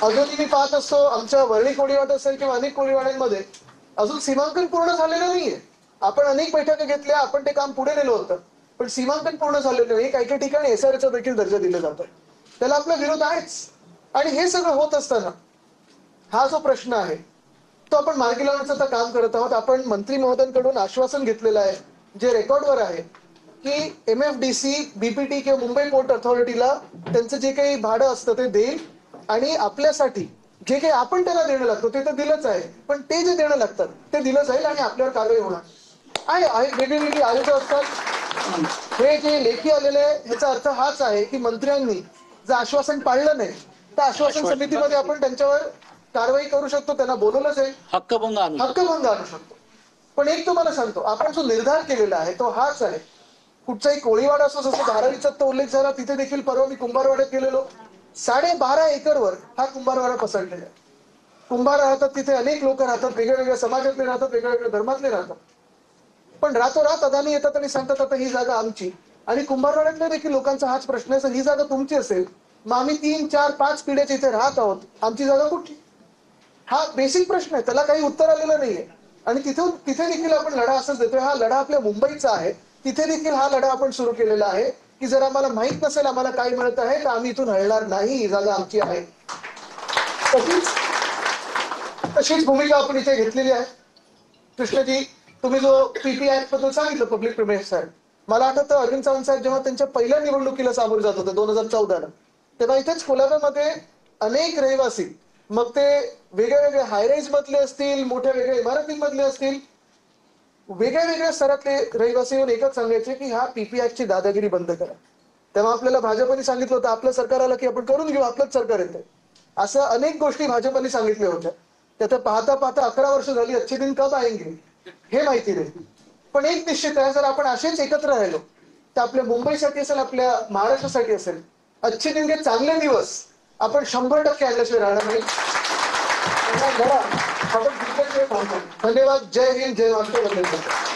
अजूनही मी पाहत असतो आमच्या वरळी कोळीवाड असेल किंवा अनेक कोळीवाड्यांमध्ये अजून सीमांकन पूर्ण झालेलं नाहीये. आपण अनेक बैठका घेतल्या, आपण ते काम पुढे नेलं होतं, पण सीमांकन पूर्ण झालेलं नाही. काही काही ठिकाणी एसआरचा देखील दर्जा दिला जातो. त्याला आपला विरोध आहेच. आणि हे सगळं होत असताना हा जो प्रश्न आहे तो आपण मार्गी लावण्याचं आता काम करत आहोत. आपण मंत्री महोदयांकडून आश्वासन घेतलेलं आहे, जे रेकॉर्डवर आहे, की MFDC, BPT किंवा मुंबई पोर्ट अथॉरिटीला त्यांचं जे काही भाडं असतं ते देईल आणि आपल्यासाठी जे काही आपण त्याला देणं लागतो ते तर दिलंच आहे, पण ते जे देणं लागतात ते दिलं जाईल आणि आपल्यावर कारवाई होणार. आणि वेगवेगळी आयोजक असतात. हे जे लेखी आलेले आहे ह्याचा अर्थ हाच आहे की मंत्र्यांनी जर आश्वासन पाळलं नाही तर आश्वासन समितीमध्ये आपण त्यांच्यावर कारवाई करू शकतो, त्यांना बोलवलंच आहे, हक्कभंग आणू शकतो. पण एक तुम्हाला सांगतो, आपण जो निर्धार केलेला आहे तो हाच आहे. कुठचाही कोळीवाडा असो, जसं धारावीचा तो उल्लेख झाला, तिथे देखील परवा मी कुंभारवाड्यात गेलेलो. 12.5 एकरवर हा कुंभारवाडा पसरलेला आहे. कुंभार राहतात तिथे, अनेक लोक राहतात, वेगवेगळ्या समाजातले राहतात, वेगवेगळ्या धर्मातले राहतात. पण रातोरात अदानी येतात आणि सांगतात आता ही जागा आमची. आणि कुंभारवाड्यातल्या देखील लोकांचा हाच प्रश्न आहे, ही जागा तुमची असेल मग आम्ही 3, 4, 5 पिढ्याचे इथे राहत आहोत, आमची जागा कुठली? हा बेसिक प्रश्न आहे, त्याला काही उत्तर आलेलं नाहीये. आणि तिथे देखील आपण लढा असंच देतोय. हा लढा आपल्या मुंबईचा आहे. तिथे देखील हा लढा आपण सुरू केलेला आहे की जर आम्हाला माहित नसेल आम्हाला काय मिळत आहे तर आम्ही इथून हलणार नाही, ही जागा आमची आहे. तशीच भूमिका आपण इथे घेतलेली आहे. कृष्णजी, तुम्ही जो PP ऍक्ट बद्दल सांगितलं, पब्लिक प्रिमाइस साहेब, मला आठवतं अरविंद सावंत साहेब जेव्हा त्यांच्या पहिल्या निवडणुकीला सामोरे जात होते 2014ला, तेव्हा इथेच कोलाब्यामध्ये अनेक रहिवासी, मग ते वेगळ्या वेगळ्या हायराईज मधले असतील, मोठ्या वेगळ्या इमारतींमधले असतील, वेगळ्या वेगळ्या स्तरातले रहिवासी येऊन एकच सांगायचे की हा PP ऍक्टची दादागिरी बंद करा. तेव्हा आपल्याला भाजपने सांगितलं होतं आपलं सरकार आलं की आपण करून घेऊ, आपलंच सरकार येतं. असं अनेक गोष्टी भाजपने सांगितल्या होत्या. त्यात पाहता पाहता 11 वर्ष झाली, अच्छे दिन कब आएंगे हे माहिती नाही. पण एक निश्चित आहे, जर आपण असेच एकत्र राहिलो तर आपल्या मुंबईसाठी असेल, आपल्या महाराष्ट्रासाठी असेल, अच्छे दिन के चांगले दिवस आपण 100% आणल्याशिवाय राहणार नाही. धन्यवाद. जय हिंद, जय महाराष्ट्र.